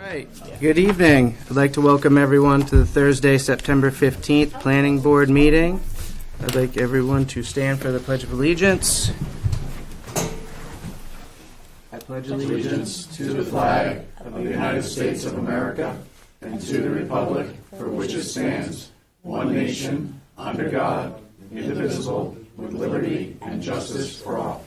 right. Good evening. I'd like to welcome everyone to the Thursday, September 15th Planning Board meeting. I'd like everyone to stand for the Pledge of Allegiance. I pledge Allegiance to the flag of the United States of America and to the republic for which it stands, one nation, under God, indivisible, with liberty and justice for all.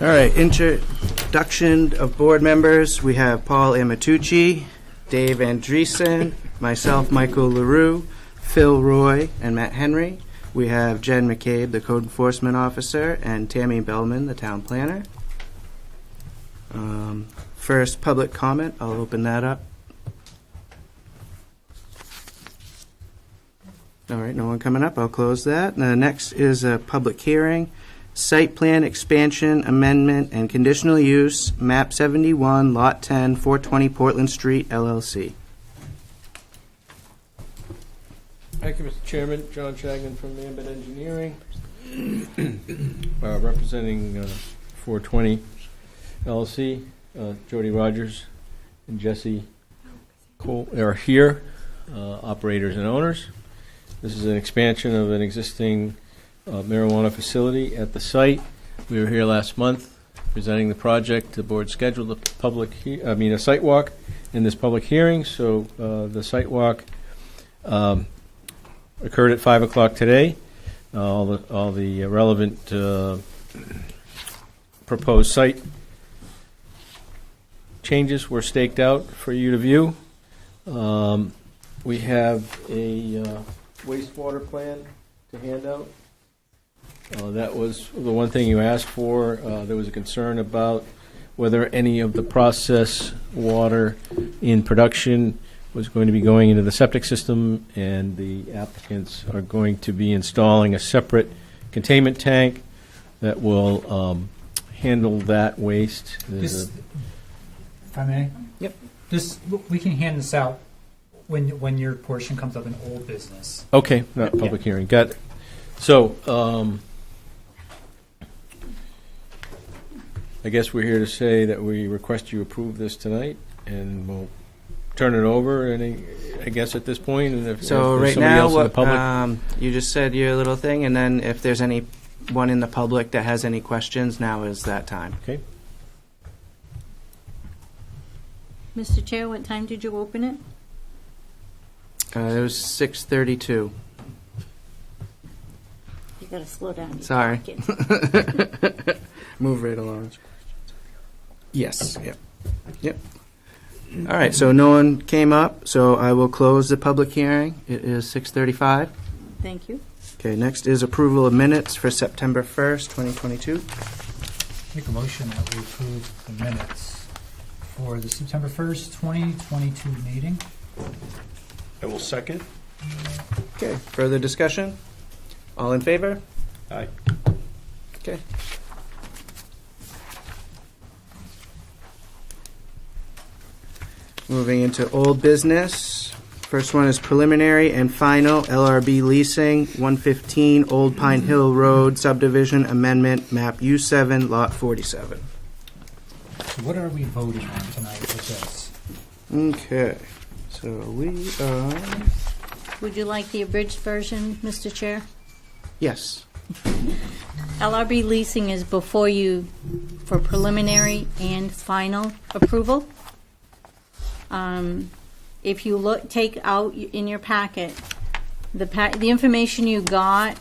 All right, introduction of board members. We have Paul Amatucci, Dave Andreessen, myself, Michael LaRue, Phil Roy, and Matt Henry. We have Jen McCabe, the code enforcement officer, and Tammy Bellman, the town planner. First, public comment. I'll open that up. All right, no one coming up. I'll close that. Next is a public hearing. Site plan expansion, amendment, and conditional use, map 71, lot 10, 420 Portland Street, LLC. Thank you, Mr. Chairman. John Shagnon from Ambit Engineering, representing 420 LLC. Jody Rogers and Jesse Cole are here, operators and owners. This is an expansion of an existing marijuana facility at the site. We were here last month presenting the project. The board scheduled a site walk in this public hearing. So the site walk occurred at 5 o'clock today. All the relevant proposed site changes were staked out for you to view. We have a wastewater plan to hand out. That was the one thing you asked for. There was a concern about whether any of the process water in production was going to be going into the septic system, and the applicants are going to be installing a separate containment tank that will handle that waste. If I may? Yep. We can hand this out when your portion comes up in old business. Okay, not public hearing. Got it. So, I guess we're here to say that we request you approve this tonight, and we'll turn it over. And I guess at this point, and if So there's right somebody now, else in the public, you just said your little thing, and then if there's anyone in the public that has any questions, now is that time. okay. Mr. Chair, what time did you open it? It was 6:32. You gotta slow down. Sorry. Move right along. Yes. Yep. All right. So no one came up. So I will close the public hearing. It is 6:35. Thank you. Okay. Next is approval of minutes for September 1st, 2022. Make a motion that we approve the minutes for the September 1st, 2022 meeting. I will second. Okay. Further discussion? All in favor? Aye. Okay. Moving into old business. First one is preliminary and final LRB leasing, 115 Old Pine Hill Road subdivision amendment, map U7, lot 47. So what are we voting on tonight with this? Okay, so we are, Would you like the abridged version, Mr. Chair? yes. LRB leasing is before you for preliminary and final approval. If you take out in your packet, the information you got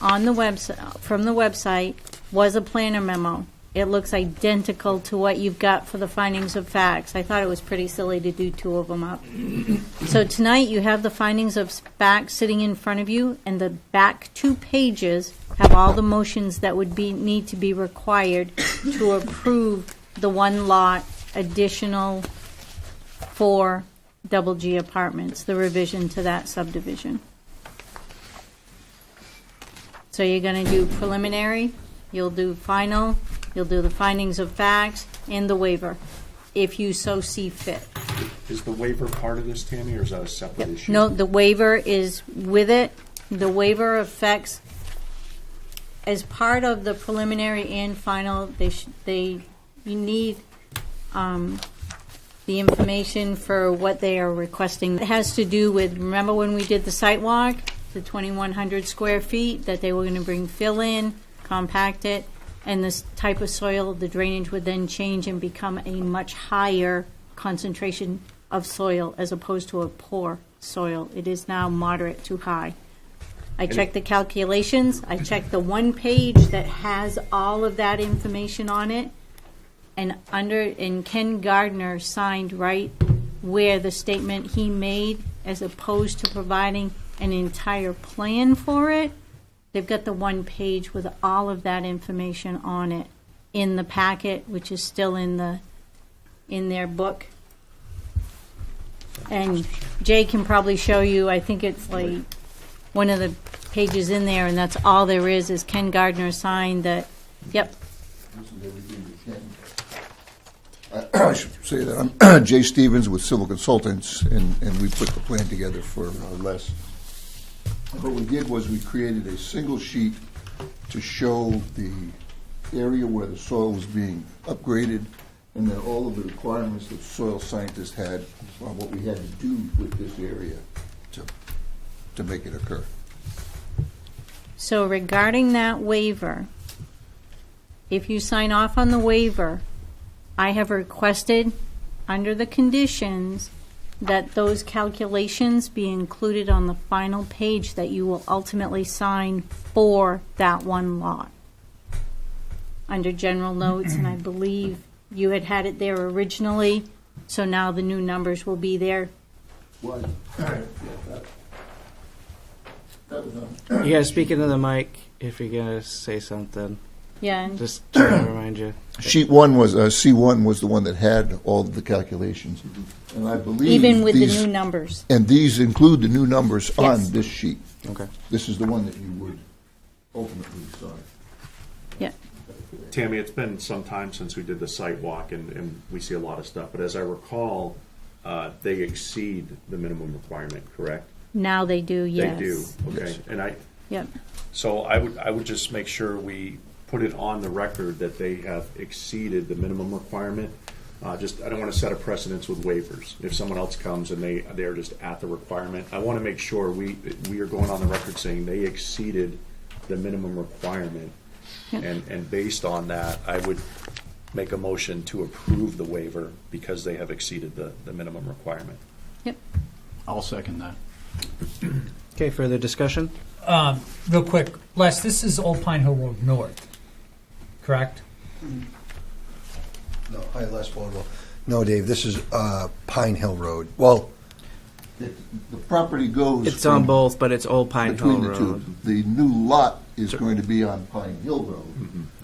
on the website, from the website, was a planner memo. It looks identical to what you've got for the findings of facts. I thought it was pretty silly to do two of them up. So tonight you have the findings of facts sitting in front of you, and the back 2 pages have all the motions that would need to be required to approve the one lot additional 4 double G apartments, the revision to that subdivision. So you're going to do preliminary, you'll do final, you'll do the findings of facts, and the waiver, if you so see fit. Is the waiver part of this, Tammy, or is that a separate issue? No, the waiver is with it. The waiver affects, as part of the preliminary and final, you need the information for what they are requesting. It has to do with, remember when we did the site walk, the 2,100 square feet, that they were going to bring fill in, compact it, and this type of soil, the drainage would then change and become a much higher concentration of soil as opposed to a poor soil. It is now moderate to high. I checked the calculations. I checked the one page that has all of that information on it. And Ken Gardner signed right where the statement he made, as opposed to providing an entire plan for it. They've got the one page with all of that information on it in the packet, which is still in their book. And Jay can probably show you, I think it's like one of the pages in there, and that's all there is Ken Gardner signed that, yep. I should say that I'm Jay Stevens with Civil Consultants, and we put the plan together for Les. What we did was we created a single sheet to show the area where the soil was being upgraded, and then all of the requirements that soil scientists had on what we had to do with this area to make it occur. So regarding that waiver, if you sign off on the waiver, I have requested, under the conditions, that those calculations be included on the final page that you will ultimately sign for that one lot. Under general notes, and I believe you had it there originally, so now the new numbers will be there. Well, You gotta speak into the mic if you're gonna say something. Yeah, Just trying to remind you. Sheet one was, C1 was the one that had all of the calculations. And I believe even with the these- new numbers. And these include the new numbers Yes. on this sheet. Okay. This is the one that you would ultimately sign. Yeah. Tammy, it's been some time since we did the site walk, and we see a lot of stuff, but as I recall, they exceed the minimum requirement, correct? Now they do, yes. They do, okay. And Yep. so I would just make sure we put it on the record that they have exceeded the minimum requirement. I don't want to set a precedence with waivers. If someone else comes and they're just at the requirement, I want to make sure we are going on the record saying they exceeded the minimum requirement. And based on that, I would make a motion to approve the waiver because they have exceeded the minimum requirement. Yep. I'll second that. Okay, further discussion? Real quick, Les, this is Old Pine Hill Road North, correct? No, hi, Les Vogel. No, Dave, this is Pine Hill Road. Well, The property goes. It's on from both, but it's Old Pine Hill between the two. Road. The new lot is going to be on Pine Hill Road.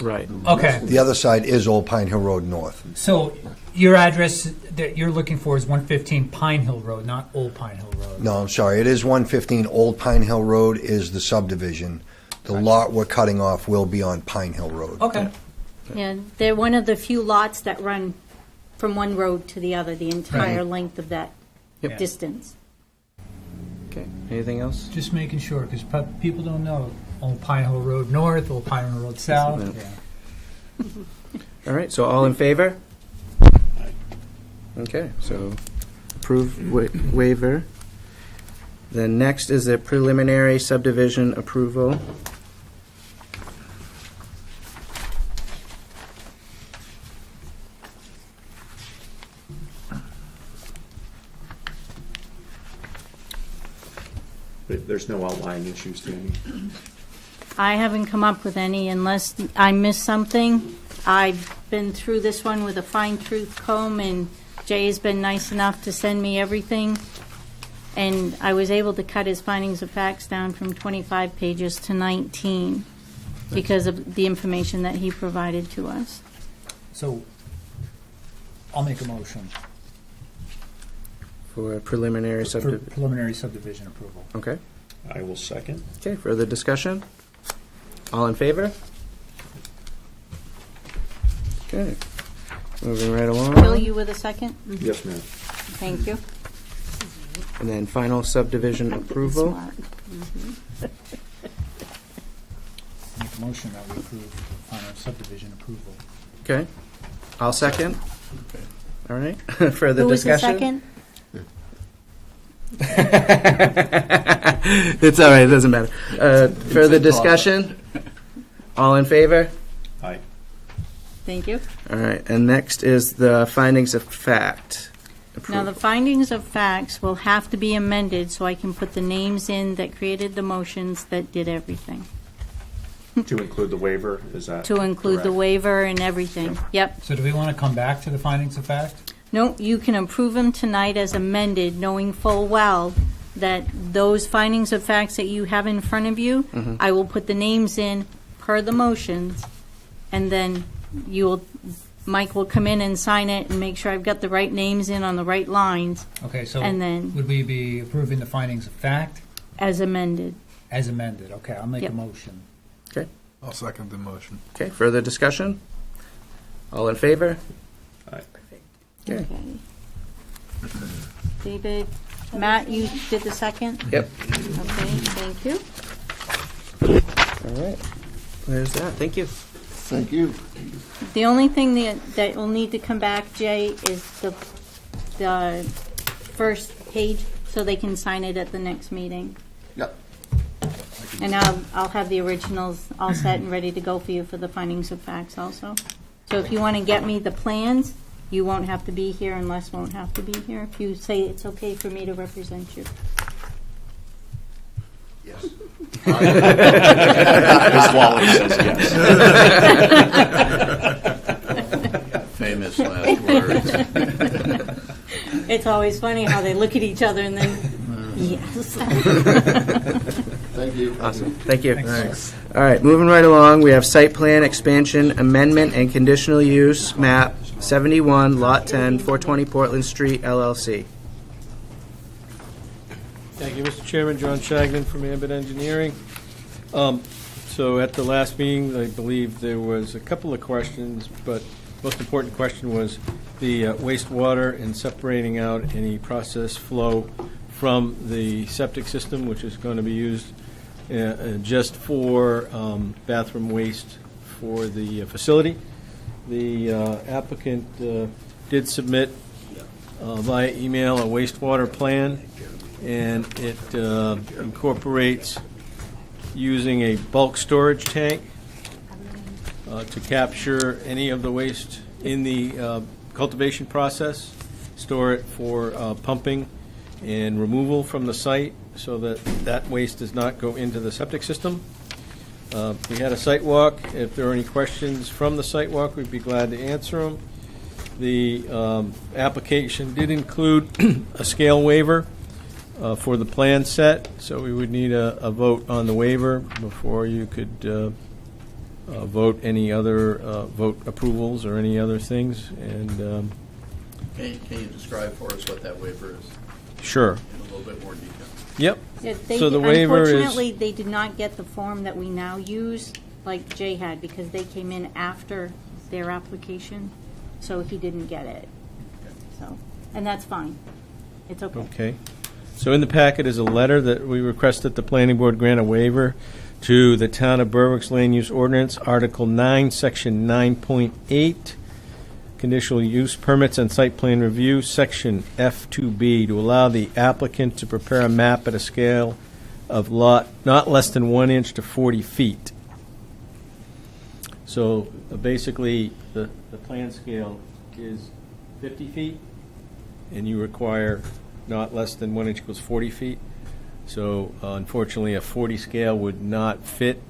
Right. Okay. the other side is Old Pine Hill Road North. So your address that you're looking for is 115 Pine Hill Road, not Old Pine Hill Road. No, I'm sorry, it is 115 Old Pine Hill Road is the subdivision. The lot we're cutting off will be on Pine Hill Road. Okay. Yeah, they're one of the few lots that run from one road to the other, the entire length of that Yep. distance. Okay, anything else? Just making sure, because people don't know Old Pine Hill Road North, Old Pine Hill Road South. Yeah. Yeah. All right, so all in favor? Okay, so approve waiver. Then next is the preliminary subdivision approval. There's no outlying issues, Tammy. I haven't come up with any unless I missed something. I've been through this one with a fine-tooth comb, and Jay has been nice enough to send me everything. And I was able to cut his findings of facts down from 25 pages to 19 because of the information that he provided to us. So I'll make a motion For a preliminary for subdivision. preliminary subdivision approval. Okay. I will second. Okay, further discussion? All in favor? Okay. Moving right Bill, along. you with a second? Yes, ma'am. Thank you. And then final subdivision approval. Smart. Make a motion that we approve final subdivision approval. Okay. I'll second. All right, further Who was the discussion? second? It's all right, it doesn't matter. Further discussion? All in favor? Aye. Thank you. All right, and next is the findings of fact. Now, the findings of facts will have to be amended so I can put the names in that created the motions that did everything. To include the waiver, is that? To include the correct? waiver and everything. Yep. So do we want to come back to the findings of fact? No, you can approve them tonight as amended, knowing full well that those findings of facts that you have in front of you, I will put the names in per the motions, and then Mike will come in and sign it and make sure I've got the right names in on the right lines Okay, so And then- would we be approving the findings of fact as amended. as amended? Okay, I'll make Yep. a motion. Okay, I'll second the motion. okay, further discussion? All in favor? Aye. Okay. David, Matt, you did the second? Yep. Okay, thank you. All right, there's that, thank you. Thank you. The only thing that will need to come back, Jay, is the first page, so they can sign it at the next meeting. Yep. And I'll have the originals all set and ready to go for you for the findings of facts also. So if you want to get me the plans, you won't have to be here, and Les won't have to be here, if you say it's okay for me to represent you. Yes. Ms. Wally says yes. Famous last words. It's always funny how they look at each other and then, yes. Thank you. Awesome, thank you. Thanks. All right, moving right along, we have site plan expansion amendment and conditional use map 71, lot 10, 420 Portland Street, LLC. Thank you, Mr. Chairman. John Shagnon from Ambit Engineering. So at the last meeting, I believe there was a couple of questions, but most important question was the wastewater and separating out any process flow from the septic system, which is going to be used just for bathroom waste for the facility. The applicant did submit via email a wastewater plan, and it incorporates using a bulk storage tank to capture any of the waste in the cultivation process, store it for pumping and removal from the site so that that waste does not go into the septic system. We had a site walk. If there are any questions from the site walk, we'd be glad to answer them. The application did include a scale waiver for the plan set, so we would need a vote on the waiver before you could vote any other vote approvals or any other things. And Can you describe for us what that waiver is sure. in a little bit more detail? Yep. Yeah, So the waiver is- Unfortunately, they did not get the form that we now use, like Jay had, because they came in after their application, so he didn't get it. So, and that's fine. It's okay. Okay. So in the packet is a letter that we request that the planning board grant a waiver to the Town of Berwick's Land Use Ordinance, Article 9, Section 9.8, Conditional Use Permits and Site Plan Review, Section F2B, to allow the applicant to prepare a map at a scale of lot not less than 1 inch to 40 feet. So basically, the plan scale is 50 feet, and you require not less than 1 inch equals 40 feet. So unfortunately, a 40 scale would not fit.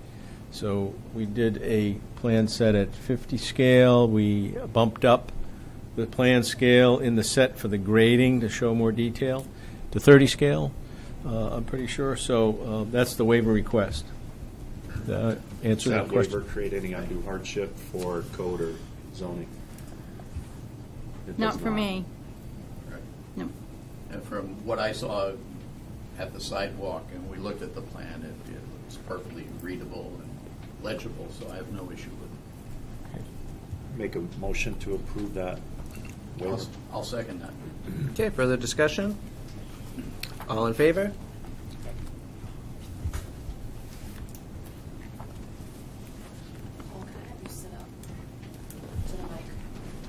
So we did a plan set at 50 scale. We bumped up the plan scale in the set for the grading to show more detail to 30 scale, I'm pretty sure. So that's the waiver request. That Does answer that that waiver question? create any undue hardship for code or zoning? It Not does for me. No. And from what I saw at the sidewalk, and we looked at the plan, it looks perfectly readable and legible, so I have no issue with it. Make a motion to approve that waiver. I'll second that. Okay, further discussion? All in favor? You sit up to the mic.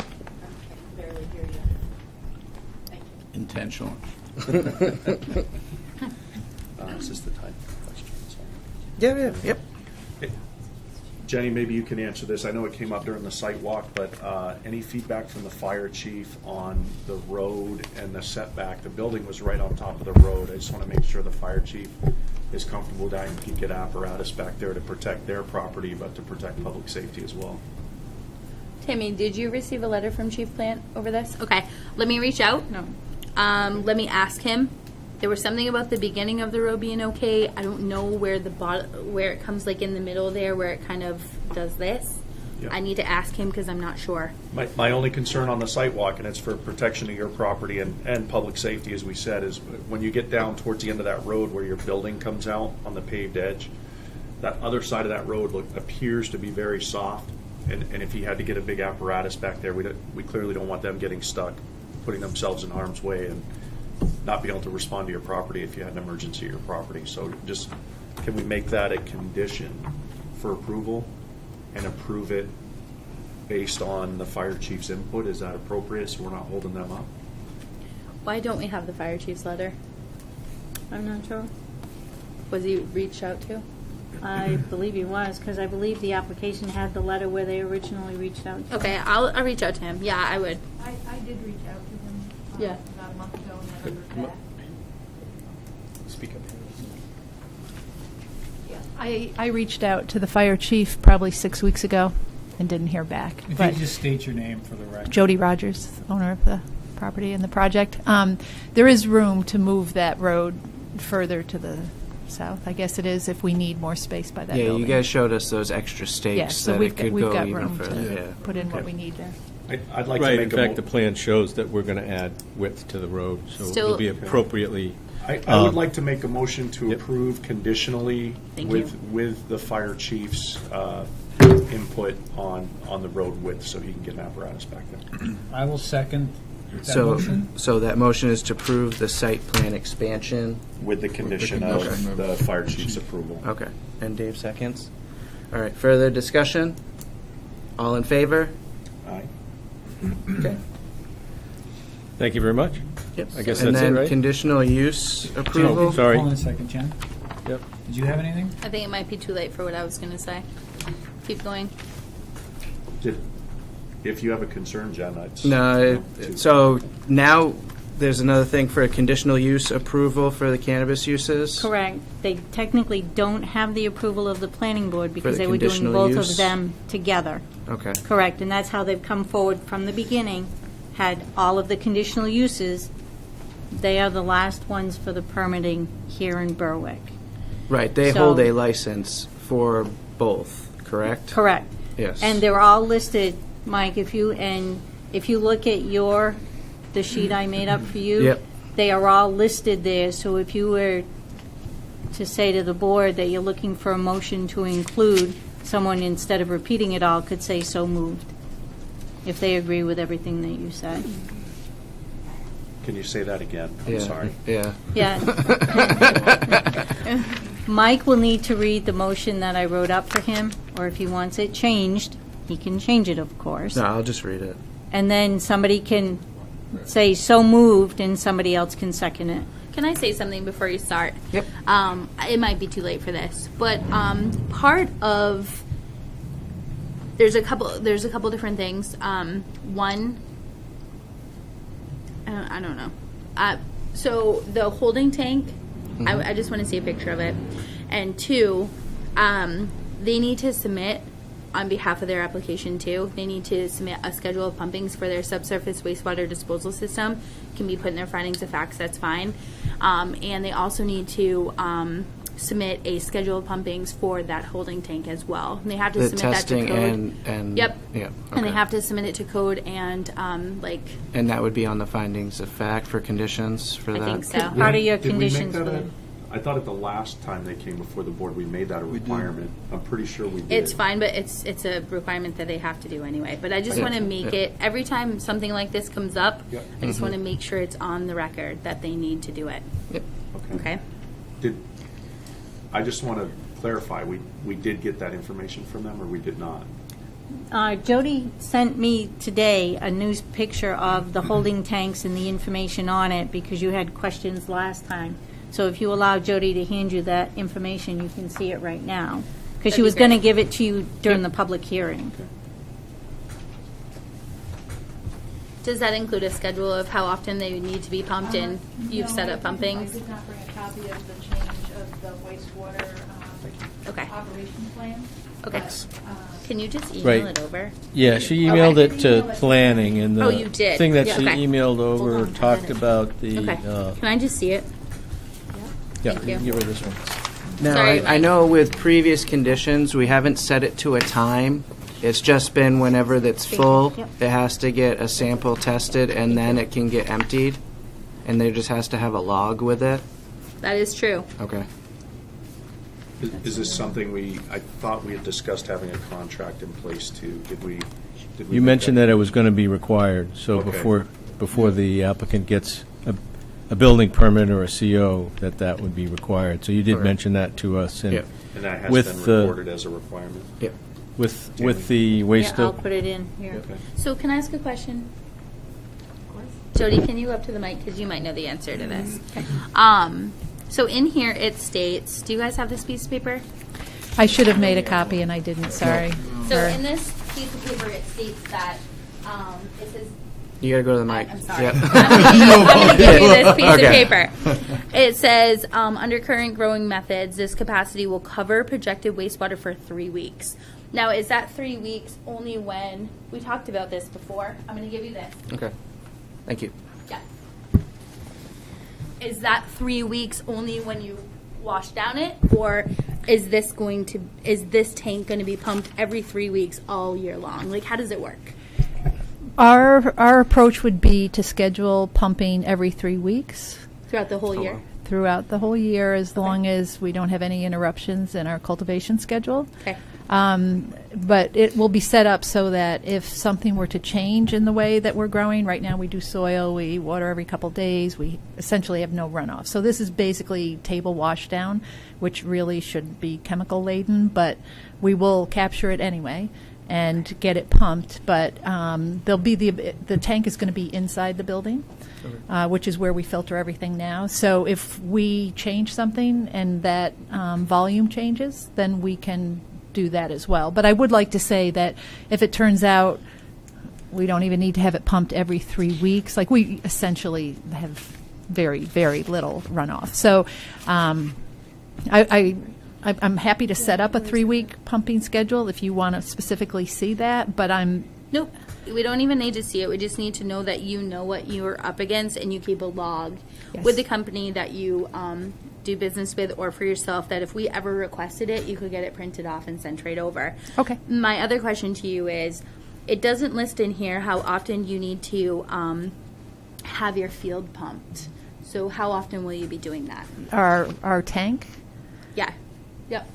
I can barely hear you. intentional. Is this the time for questions? Yep. Jenny, maybe you can answer this. I know it came up during the site walk, but any feedback from the fire chief on the road and the setback? The building was right on top of the road. I just want to make sure the fire chief is comfortable with that and can get apparatus back there to protect their property, but to protect public safety as well. Tammy, did you receive a letter from Chief Plant over this? Okay, let me reach out. No. Let me ask him. There was something about the beginning of the road being okay. I don't know where the where it comes like in the middle there, where it kind of does this. Yeah. I need to ask him because I'm not sure. My only concern on the site walk, and it's for protection of your property and public safety, as we said, is when you get down towards the end of that road where your building comes out on the paved edge, that other side of that road appears to be very soft. And if he had to get a big apparatus back there, we clearly don't want them getting stuck, putting themselves in harm's way and not being able to respond to your property if you had an emergency at your property. So just, can we make that a condition for approval and approve it based on the fire chief's input? Is that appropriate, so we're not holding them up? Why don't we have the fire chief's letter? I'm not sure. Was he reached out to? I believe he was, because I believe the application had the letter where they originally reached out. Okay, I'll reach out to him. Yeah, I would. I did reach out to him Yeah. about a month ago and never heard back. Speak up. I reached out to the fire chief probably 6 weeks ago and didn't hear back. If But you just state your name for the record. Jody Rogers, owner of the property and the project. There is room to move that road further to the south. I guess it is if we need more space by that Yeah, building. you guys showed us those extra Yeah, stakes so that we've it got, could we've go got even room further. to Yeah. put in what we need there. I'd like Right, to in make fact, the plan shows that we're going to add width to the road, so Still- it'll be appropriately. I would like to make a motion to Yep. approve conditionally Thank with the fire chief's input on the road width, so he can get an apparatus back there. I will second that So, motion. so that motion is to approve the site plan expansion. With the condition condition of the fire chief's approval. Okay, and Dave seconds. All right, further discussion? All in favor? Aye. Okay. Thank you very much. Yep. I guess And that's it, then right? conditional use approval? Oh, sorry. Hold on a second, Jen. Yep. Did you have anything? I think it might be too late for what I was going to say. Keep going. If you have a concern, Jen, I'd. No, so now there's another thing for a conditional use approval for the cannabis uses? Correct. They technically don't have the approval of the planning board because the they were doing conditional both use? of them together. Okay. Correct, and that's how they've come forward from the beginning, had all of the conditional uses. They are the last ones for the permitting here in Berwick. Right, they So- hold a license for both, correct? Correct. Yes. And they're all listed, Mike, if you look at the sheet I made up for you. Yep. They are all listed there, so if you were to say to the board that you're looking for a motion to include, someone, instead of repeating it all, could say so moved, if they agree with everything that you said. Can you say that again? I'm Yeah, sorry. Yeah. Yeah. Mike will need to read the motion that I wrote up for him, or if he wants it changed, he can change it, of course. No, I'll just read it. And then somebody can say so moved, and somebody else can second it. Can I say something before you start? Yep. It might be too late for this, but part of there's a couple different things. One, I don't know. So the holding tank, I just want to see a picture of it. And two, they need to submit on behalf of their application too. They need to submit a schedule of pumpings for their subsurface wastewater disposal system. Can be put in their findings of facts. That's fine. And they also need to submit a schedule of pumpings for that holding tank as well. And they have to The submit that to testing code. and. Yep. Yeah. And they okay. have to submit it to code and And that would be on the findings of fact for conditions for I that? think so. Part of your Did we make conditions. that for a- them. I thought at the last time they came before the board, we made that a requirement. I'm pretty sure we did. It's fine, but it's a requirement that they have to do anyway. But I just Yeah. want to make Yeah. it, every time something like this comes up, Yep. I just want to make sure it's on the record that they need to do it. Yep. Okay? I just want to clarify, we did get that information from them, or we did not? Jody sent me today a news picture of the holding tanks and the information on it because you had questions last time. So if you allow Jody to hand you that information, you can see it right now. Because she That'd be was going to great. give it to you during the public hearing. Does that include a schedule of how often they need to be pumped and you've set up pumping? I did not bring a copy of the change of the wastewater Okay. operation plan. Okay. but, Can you just email Right. it over? Yeah, she emailed Okay. it to planning, and Oh, you did? the thing that Yeah, she okay. emailed over Hold on, talked I got it. about the, Okay. Can I just see it? yeah, Thank you you. can give her this one. Now, Sorry, I Mike. know with previous conditions, we haven't set it to a time. It's just been whenever that's full, Yep. it has to get a sample tested, and then it can get emptied. And there just has to have a log with it. That is true. Okay. Is this something I thought we had discussed having a contract in place too. Did we? You mentioned that it was going to be required, so Okay. before the applicant gets a building permit or a CO, that would be required. So you did Okay. mention that to us. And Yep. And that has with, been recorded as a requirement? Yep. with the waste Yeah, I'll of, put it in here. Okay. So can I ask a question? Jody, can you go up to the mic because you might know the answer to this? So in here it states, do you guys have this piece of paper? I should have made a copy and I didn't, sorry. So Or- in this piece of paper it states that it says You gotta go to the mic. I'm sorry. Yep. I'm going to give you this piece Okay. of paper. It says, under current growing methods, this capacity will cover projected wastewater for 3 weeks. Now, is that 3 weeks only when, we talked about this before. I'm going to give you this. Okay. Thank you. Yeah. Is that 3 weeks only when you wash down it? Or is this tank going to be pumped every 3 weeks all year long? Like, how does it work? Our approach would be to schedule pumping every 3 weeks Throughout the whole year? throughout the whole year, as long as we don't have any interruptions in our cultivation schedule. Okay. But it will be set up so that if something were to change in the way that we're growing, right now we do soil, we water every couple days, we essentially have no runoff. So this is basically table wash down, which really should be chemical laden, but we will capture it anyway and get it pumped. But there'll be the tank is going to be inside the building, which is where we filter everything now. So if we change something and that volume changes, then we can do that as well. But I would like to say that if it turns out we don't even need to have it pumped every 3 weeks, like we essentially have very, very little runoff. So I'm happy to set up a 3-week pumping schedule if you want to specifically see that, but Nope. We don't even need to see it. We just need to know that you know what you're up against and you keep a log Yes. with the company that you do business with or for yourself, that if we ever requested it, you could get it printed off and sent right over. Okay. My other question to you is, it doesn't list in here how often you need to have your field pumped. So how often will you be doing that? our tank. Yeah. Yep.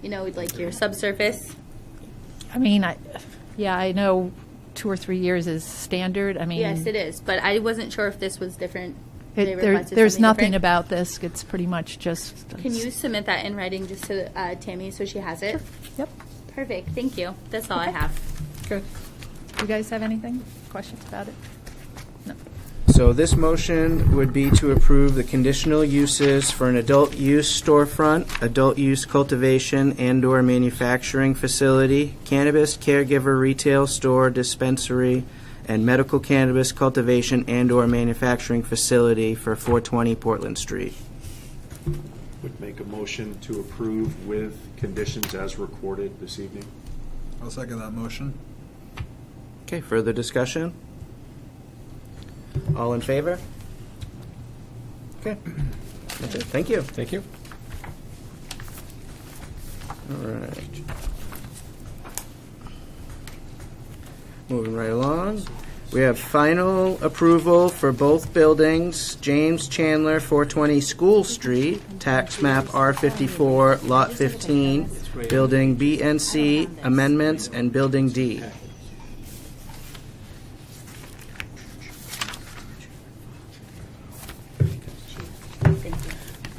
You know, like your subsurface. I mean, I know 2 or 3 years is standard. I mean, Yes, it is. But I wasn't sure if this was different. They requested there's something nothing different. about this. It's pretty much just. Can you submit that in writing just to Tammy so she has it? Yep. Perfect. Thank you. That's all I have. Good. You guys have anything? Questions about it? No. So this motion would be to approve the conditional uses for an adult use storefront, adult use cultivation and/or manufacturing facility, cannabis caregiver retail store dispensary, and medical cannabis cultivation and/or manufacturing facility for 420 Portland Street. Would make a motion to approve with conditions as recorded this evening. I'll second that motion. Okay, further discussion? All in favor? Okay. That's it. Thank you. thank you. All right. Moving right along. We have final approval for both buildings. James Chandler, 420 School Street, tax map R54, lot 15, building BNC amendments, and building D.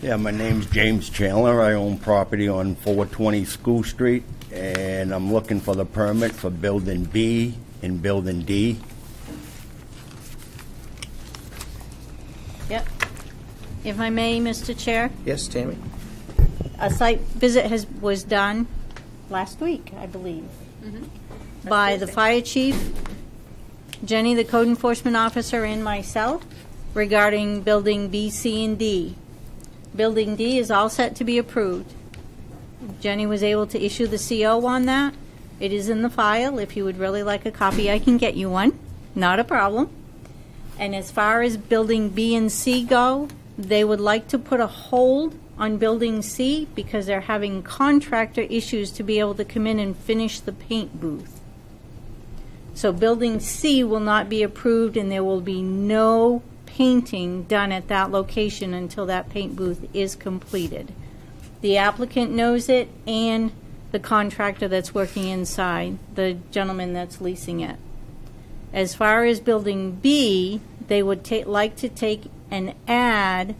Yeah, my name's James Chandler. I own property on 420 School Street, and I'm looking for the permit for Building B and Building D. Yep. If I may, Mr. Chair, Yes, Tammy? a site visit was done last week, I believe, by the fire chief, Jenny, the code enforcement officer, and myself regarding building B, C, and D. Building D is all set to be approved. Jenny was able to issue the CO on that. It is in the file. If you would really like a copy, I can get you one. Not a problem. And as far as building B and C go, they would like to put a hold on building C because they're having contractor issues to be able to come in and finish the paint booth. So building C will not be approved and there will be no painting done at that location until that paint booth is completed. The applicant knows it and the contractor that's working inside, the gentleman that's leasing it. As far as building B, they would like to take and add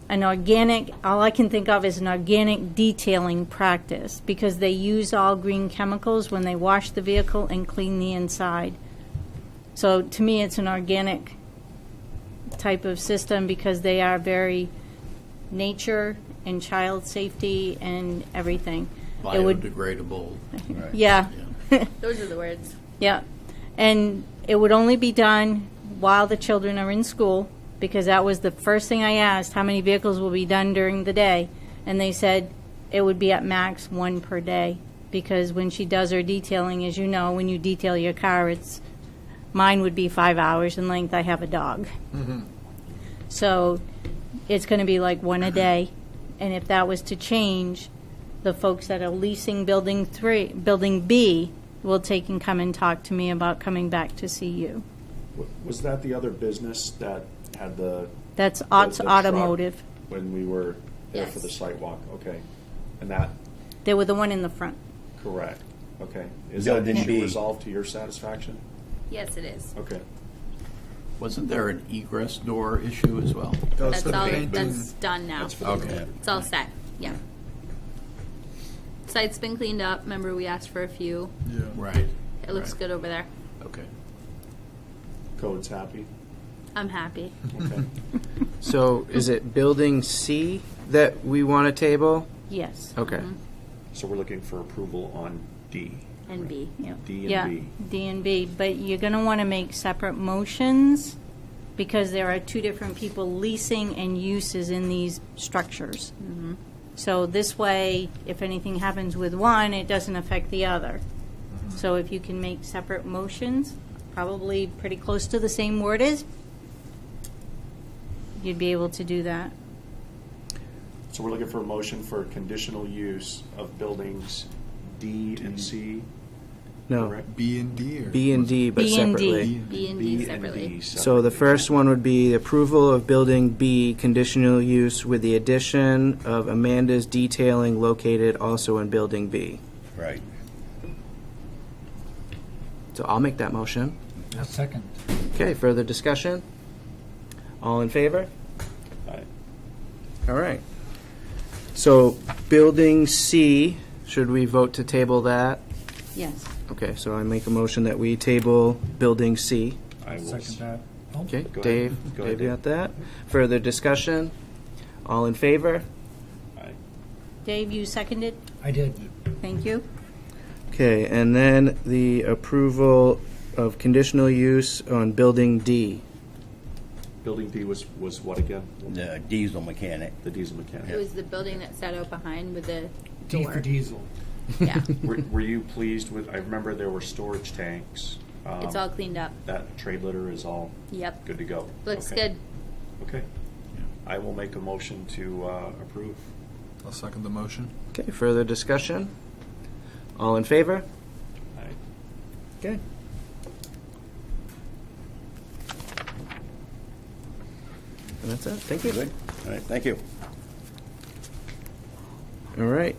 an organic, all I can think of is an organic detailing practice because they use all green chemicals when they wash the vehicle and clean the inside. So to me, it's an organic type of system because they are very nature and child safety and everything. It would, Biodegradable. yeah. Those are the words. Yeah, and it would only be done while the children are in school, because that was the first thing I asked, how many vehicles will be done during the day? And they said it would be at max 1 per day, because when she does her detailing, as you know, when you detail your car, mine would be 5 hours in length. I have a dog. So it's going to be like 1 a day, and if that was to change, the folks that are leasing building B will take and come and talk to me about coming back to see you. Was that the other business that had the? That's the Ott's truck Automotive. When we were there for Yes. the site walk, okay. And that, They were the one in the front. correct, okay. Is that Building issue B. resolved to your satisfaction? Yes, it is. Okay. Wasn't there an egress door issue as well? That's all. That's done now. Okay. It's all set. Yeah. Site's been cleaned up. Remember, we asked for a few. Right. It looks good over there. Okay. Code's happy? I'm happy. Okay. So is it building C that we want to table? Yes. Okay. So we're looking for approval on D. And B. Yep. D and Yeah, B. D and B, but you're going to want to make separate motions because there are two different people leasing and uses in these structures. So this way, if anything happens with one, it doesn't affect the other. So if you can make separate motions, probably pretty close to the same word is, you'd be able to do that. So we're looking for a motion for conditional use of buildings D and C? No, correct? B and D, or? B and D, but B and D. separately. B and D separately. So the first one would be approval of building B, conditional use with the addition of Amanda's detailing located also in building B. Right. So I'll make that motion. A second. Okay, further discussion? All in favor? Aye. All right. So building C, should we vote to table that? Yes. Okay, so I make a motion that we table building C. I will Second that. Oh, Okay, Go ahead. Dave, Go ahead, Dave got that. Further discussion? All in favor? Aye. Dave, you seconded? I did. Thank you. Okay, and then the approval of conditional use on building D. Building D was what again? The diesel mechanic. The diesel mechanic. It was the building that sat out behind with the D door. for diesel. Yeah. Were you pleased with, I remember there were storage tanks. It's all cleaned up. That trade litter is all Yep. good to go? Looks Okay. good. Okay. I will make a motion to approve. I'll second the motion. Okay, further discussion? All in favor? Aye. Okay. And that's it. Thank you. Good? All right, thank you. All right.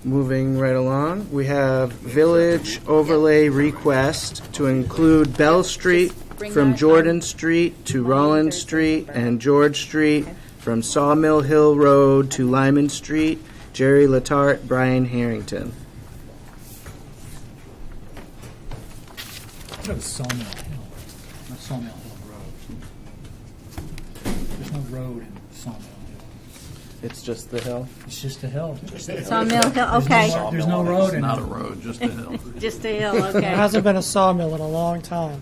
Moving right along, we have village overlay request to include Bell Street bring from that Jordan Street to Rollins Street and George Street, from Sawmill Hill Road to Lyman Street, Jerry Latart, Brian Harrington. thought it was Sawmill Hill, not Sawmill Hill Road. There's no road in Sawmill Hill. It's just the hill. It's just a hill. Sawmill Hill, okay. There's no road It's in not it. a road, just a hill. Just a hill, There okay. hasn't been a sawmill in a long time.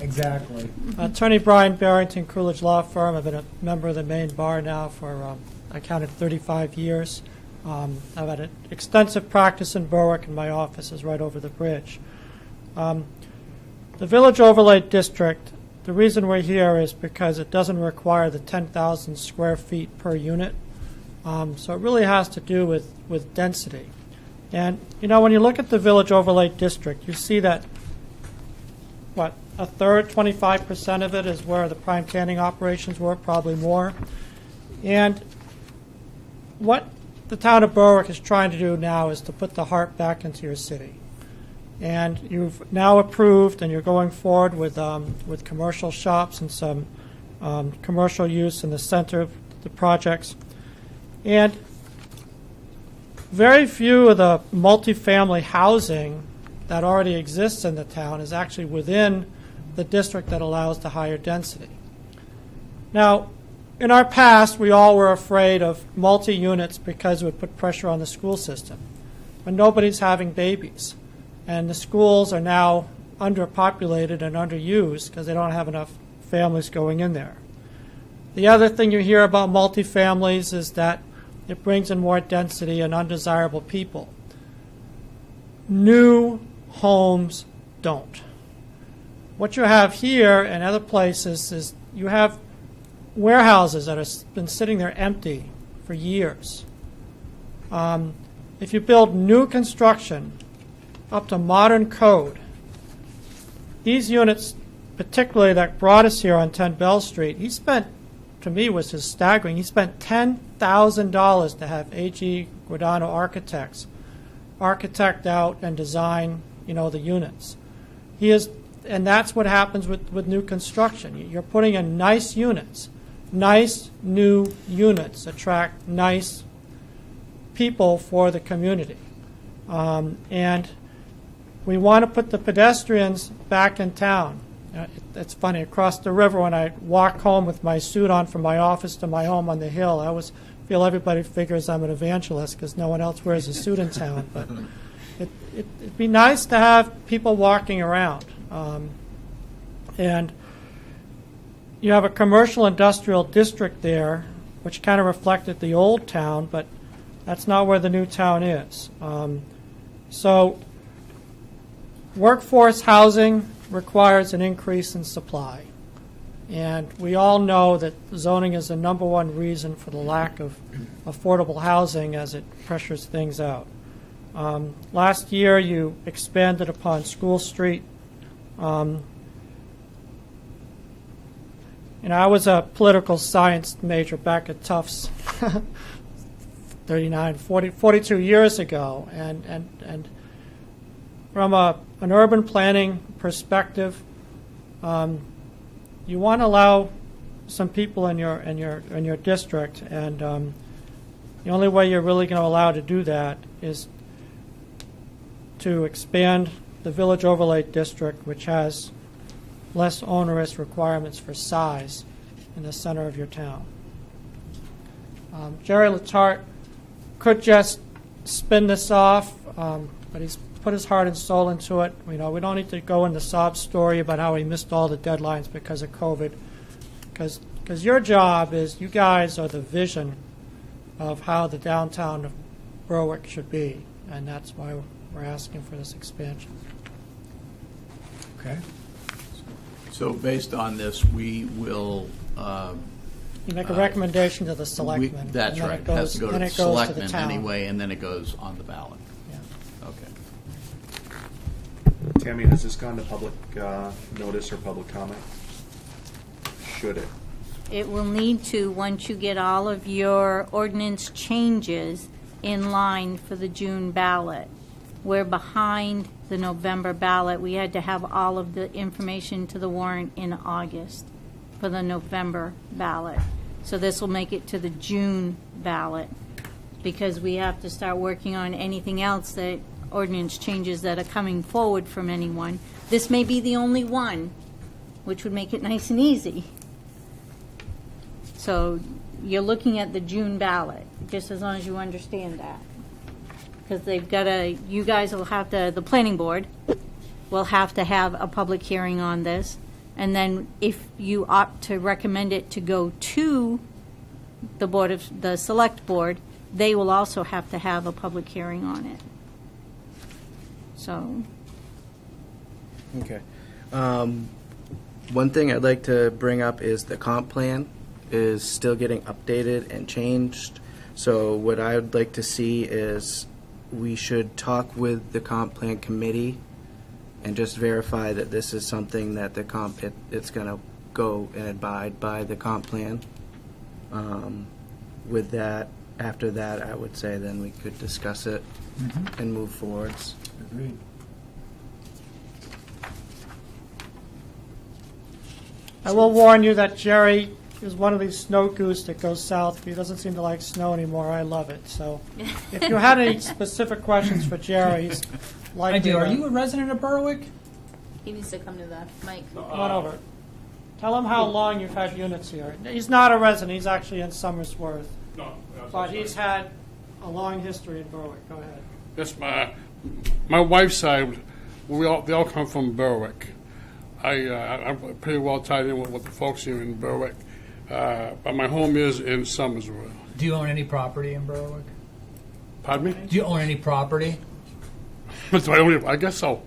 Exactly. Attorney Brian Barrington, Coolidge Law Firm. I've been a member of the Maine Bar now for, I counted 35 years. I've had an extensive practice in Berwick, and my office is right over the bridge. The Village Overlay District, the reason we're here is because it doesn't require the 10,000 square feet per unit. So it really has to do with density. And, you know, when you look at the Village Overlay District, you see that, what, a third, 25% of it is where the prime canning operations were, probably more. And what the town of Berwick is trying to do now is to put the heart back into your city. And you've now approved, and you're going forward with commercial shops and some commercial use in the center of the projects. And very few of the multifamily housing that already exists in the town is actually within the district that allows the higher density. Now, in our past, we all were afraid of multi-units because it would put pressure on the school system. But nobody's having babies. And the schools are now underpopulated and underused because they don't have enough families going in there. The other thing you hear about multifamilies is that it brings in more density and undesirable people. New homes don't. What you have here and other places is you have warehouses that have been sitting there empty for years. If you build new construction up to modern code, these units, particularly that brought us here on 10 Bell Street, he spent, to me, was just staggering. He spent $10,000 to have A.G. Guadano Architects architect out and design, the units. And that's what happens with new construction. You're putting in nice units. Nice new units attract nice people for the community. And we want to put the pedestrians back in town. It's funny, across the river when I walk home with my suit on from my office to my home on the hill, I always feel everybody figures I'm an evangelist because no one else wears a suit in town. But it'd be nice to have people walking around. And you have a commercial industrial district there, which kind of reflected the old town, but that's not where the new town is. So workforce housing requires an increase in supply. And we all know that zoning is the number one reason for the lack of affordable housing as it pressures things out. Last year, you expanded upon School Street. I was a political science major back at Tufts 42 years ago. And from an urban planning perspective, you want to allow some people in your district, and the only way you're really going to allow to do that is to expand the Village Overlay District, which has less onerous requirements for size in the center of your town. Jerry Letarte could just spin this off, but he's put his heart and soul into it. We don't need to go into sob story about how he missed all the deadlines because of COVID, because your job is, you guys are the vision of how the downtown of Berwick should be, and that's why we're asking for this expansion. Okay. So based on this, we will. You make a recommendation to the selectmen. That's right. It has to go to the selectmen anyway, and then it goes on the ballot. Yeah. Okay. Tammy, has this gone to public notice or public comment? Should it? It will need to once you get all of your ordinance changes in line for the June ballot. We're behind the November ballot. We had to have all of the information to the warrant in August for the November ballot. So this will make it to the June ballot because we have to start working on anything else that ordinance changes that are coming forward from anyone. This may be the only one, which would make it nice and easy. So you're looking at the June ballot, just as long as you understand that. Because they've got to, you guys will have to, the planning board will have to have a public hearing on this. And then if you opt to recommend it to go to the board of, the select board, they will also have to have a public hearing on it. So, Okay. One thing I'd like to bring up is the comp plan is still getting updated and changed. So what I would like to see is we should talk with the comp plan committee and just verify that this is something that the comp, it's going to go and abide by the comp plan. With that, after that, I would say then we could discuss it and move forwards. Agreed. I will warn you that Jerry is one of these snow goose that goes south. He doesn't seem to like snow anymore. I love it. So if you had any specific questions for Jerry, he's likely I do. Are to- you a resident of Berwick? He needs to come to the mic. Come on over. Tell him how long you've had units here. He's not a resident. He's actually in Somersworth. No. But he's had a long history in Berwick. Go ahead. Yes, my wife's side, they all come from Berwick. I'm pretty well tied in with the folks here in Berwick, but my home is in Somersworth. Do you own any property in Berwick? Pardon me? Do you own any property? I guess so.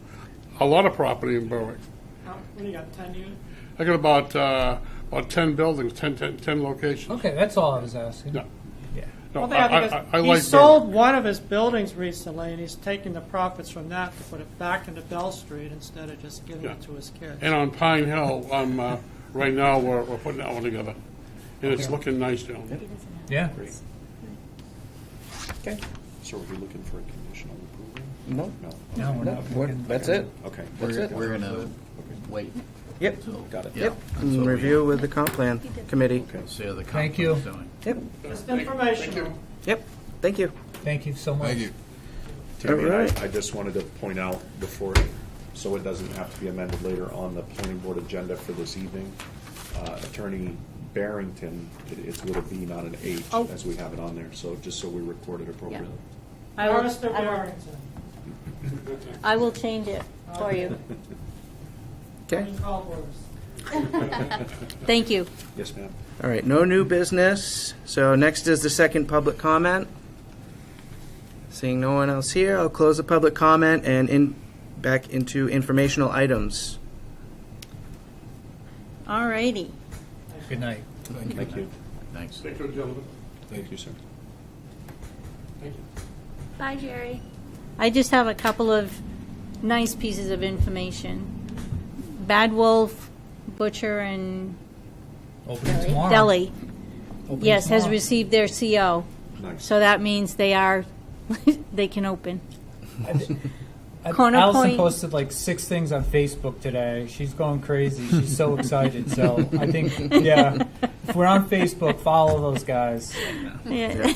A lot of property in Berwick. What do you got, 10 units? I got about 10 buildings, 10 locations. Okay, that's all I was asking. No. Yeah. No, One thing I think is, I he like sold Berwick. one of his buildings recently, and he's taking the profits from that to put it back into Bell Street instead of just giving it to his kids. And on Pine Hill, right now we're putting that one together, and it's looking nice down there. Yeah. Great. Okay. So are we looking for a conditional approval? No. No. No, we're not. That's it. Okay. That's it. We're gonna wait. Yep. Got it. Yep. That's And what we- review with the comp plan committee. Okay. See how the Thank you. conference doing. Yep. Just informational. Yep. Thank you. Thank you so much. Tammy, All right. I just wanted to point out before, so it doesn't have to be amended later on the planning board agenda for this evening, Attorney Barrington, it's with a B, not an H, Oh. as we have it on there, so just so we record it appropriately. I will, Mr. Barrington. I will change it for you. Okay. Call orders. Thank you. Yes, ma'am. All right. No new business. So next is the second public comment. Seeing no one else here, I'll close the public comment and back into informational items. All righty. Good night. Thank you. Thanks. Thank you, gentlemen. Thank you, sir. Bye, Jerry. I just have a couple of nice pieces of information. Bad Wolf Butcher and Open tomorrow. Deli, Open yes, has tomorrow. received their CO. Nice. So that means they are, they can open. Allison Point- posted like 6 things on Facebook today. She's going crazy. She's so excited. So I think, yeah, if we're on Facebook, follow those guys. Yeah.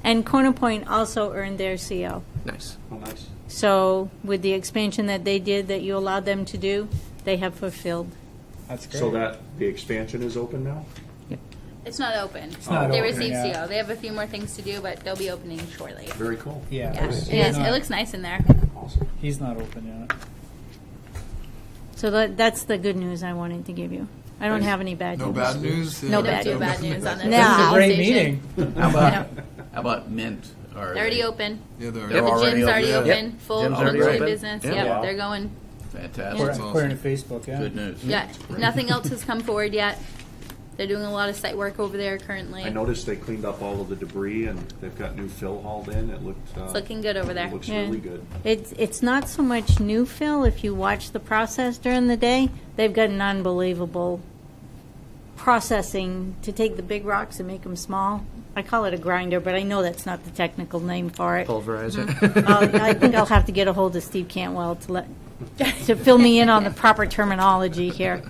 And Corner Point also earned their CO. Nice. Oh, nice. So with the expansion that they did, that you allowed them to do, they have fulfilled. That's great. So that, the expansion is open now? It's not open. not They open, received yeah. CO. They have a few more things to do, but they'll be opening shortly. Very cool. Yeah. Yeah, He's it is. not- It looks nice in there. Awesome. He's not open yet. So that's the good news I wanted to give you. I don't have any bad news. No bad news? No Don't bad do news. bad news on this. No. This is a Wow. great Station. meeting. How about Mint? They're already open. Yeah, they're They're The already gym's open. already Yeah. open. Full Gym's already monthly open. business. Yeah. Yep, Wow. they're going. Fantastic. According to Facebook, yeah. Good news. Yeah, nothing else has come forward yet. They're doing a lot of site work over there currently. I noticed they cleaned up all of the debris and they've got new fill hauled in. It looked. It's looking good over there. It looks Yeah. really good. It's not so much new fill. If you watch the process during the day, they've got an unbelievable processing to take the big rocks and make them small. I call it a grinder, but I know that's not the technical name for it. Pulverizer. I think I'll have to get a hold of Steve Cantwell to fill me in on the proper terminology here.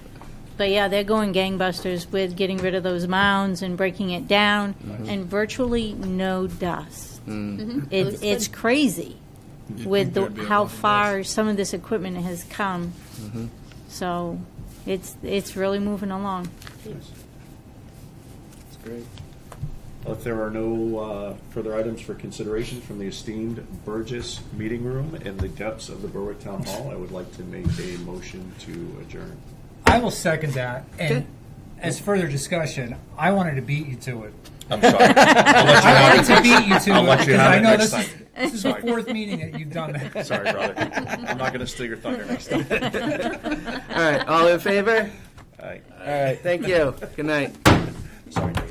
But yeah, they're going gangbusters with getting rid of those mounds and breaking it down, and virtually no dust. It's crazy. with how far some of this equipment has come. So it's really moving along. That's great. If there are no further items for consideration from the esteemed Burgess Meeting Room in the depths of the Berwick Town Hall, I would like to make a motion to adjourn. I will second that. And as further discussion, I wanted to beat you to it. I'm sorry. I'll let you I have wanted to beat you to I'll it let you because have I it know next this time. is the fourth meeting that you've done that. Sorry, brother. I'm not going to steal your thunder next time. All right, all in favor? All right. All right, thank you. Good night. Sorry, Dave.